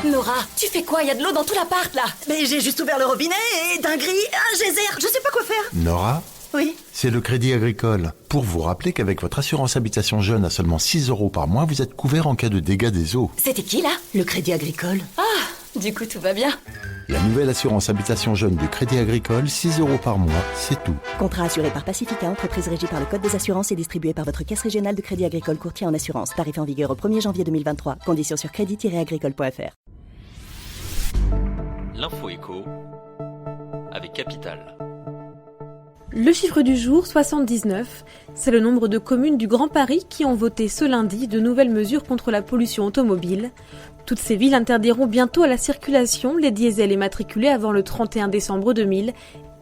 Nora, tu fais quoi? Il y a de l'eau dans tout l'appart, là. Mais j'ai juste ouvert le robinet et d'un gris, un geyser, je sais pas quoi faire. Nora, Oui. c'est le Crédit Agricole. Pour vous rappeler qu'avec votre assurance habitation jeune à seulement 6 € par mois, vous êtes couvert en cas de dégâts des eaux. C'était qui, là? Le Crédit Agricole. Ah, du coup, tout va bien. La nouvelle assurance habitation jeune du Crédit Agricole, 6 € par mois, c'est tout. Contrat assuré par Pacifica, entreprise régie par le Code des assurances et distribué par votre caisse régionale de Crédit Agricole courtier en assurance. Tarif en vigueur au 1er janvier 2023. Conditions sur crédit-agricole.fr. L'info écho avec Capital. Le chiffre du jour, 79, c'est le nombre de communes du Grand Paris qui ont voté ce lundi de nouvelles mesures contre la pollution automobile. Toutes ces villes interdiront bientôt à la circulation les diesels immatriculés avant le 31 décembre 2000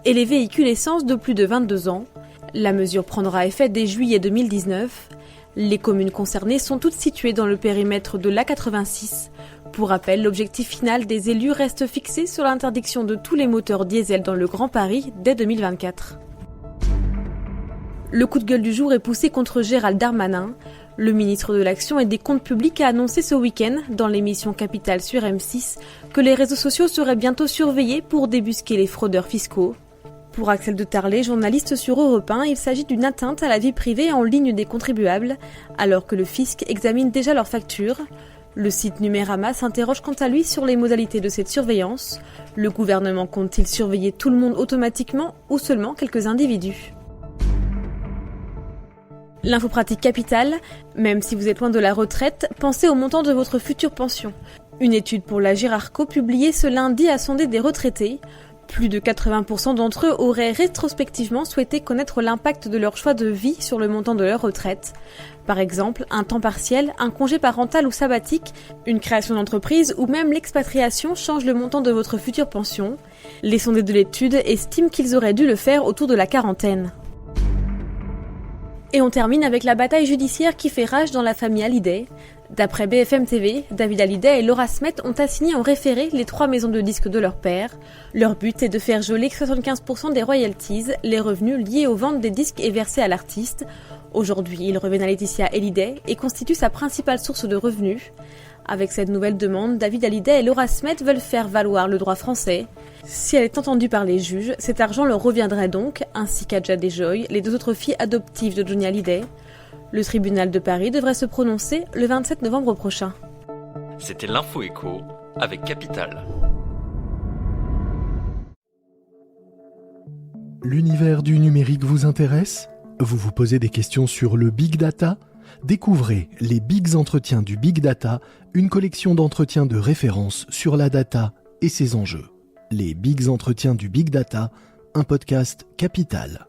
et les véhicules essence de plus de 22 ans. La mesure prendra effet dès juillet 2019. Les communes concernées sont toutes situées dans le périmètre de l'A86. Pour rappel, l'objectif final des élus reste fixé sur l'interdiction de tous les moteurs diesel dans le Grand Paris dès 2024. Le coup de gueule du jour est poussé contre Gérald Darmanin. Le ministre de l'Action et des Comptes Publics a annoncé ce week-end, dans l'émission Capital sur M6, que les réseaux sociaux seraient bientôt surveillés pour débusquer les fraudeurs fiscaux. Pour Axel de Tarlet, journaliste sur Europe 1, il s'agit d'une atteinte à la vie privée en ligne des contribuables, alors que le fisc examine déjà leurs factures. Le site Numérama s'interroge quant à lui sur les modalités de cette surveillance. Le gouvernement compte-t-il surveiller tout le monde automatiquement ou seulement quelques individus ? L'info pratique capitale, même si vous êtes loin de la retraite, pensez au montant de votre future pension. Une étude pour la Girarco publiée ce lundi a sondé des retraités. Plus de 80% d'entre eux auraient rétrospectivement souhaité connaître l'impact de leur choix de vie sur le montant de leur retraite. Par exemple, un temps partiel, un congé parental ou sabbatique, une création d'entreprise ou même l'expatriation change le montant de votre future pension. Les sondés de l'étude estiment qu'ils auraient dû le faire autour de la quarantaine. Et on termine avec la bataille judiciaire qui fait rage dans la famille Hallyday. D'après BFM TV, David Hallyday et Laura Smet ont assigné en référé les 3 maisons de disques de leur père. Leur but est de faire geler 75% des royalties, les revenus liés aux ventes des disques et versés à l'artiste. Aujourd'hui, ils reviennent à Laetitia Hallyday et constituent sa principale source de revenus. Avec cette nouvelle demande, David Hallyday et Laura Smet veulent faire valoir le droit français. Si elle est entendue par les juges, cet argent leur reviendrait donc, ainsi qu'à Jade Joy, les 2 autres filles adoptives de Johnny Hallyday. Le tribunal de Paris devrait se prononcer le 27 novembre prochain. C'était l'info écho avec Capital. L'univers du numérique vous intéresse ? Vous vous posez des questions sur le Big Data ? Découvrez les Bigs Entretiens du Big Data, une collection d'entretiens de référence sur la data et ses enjeux. Les Bigs Entretiens du Big Data, un podcast Capital.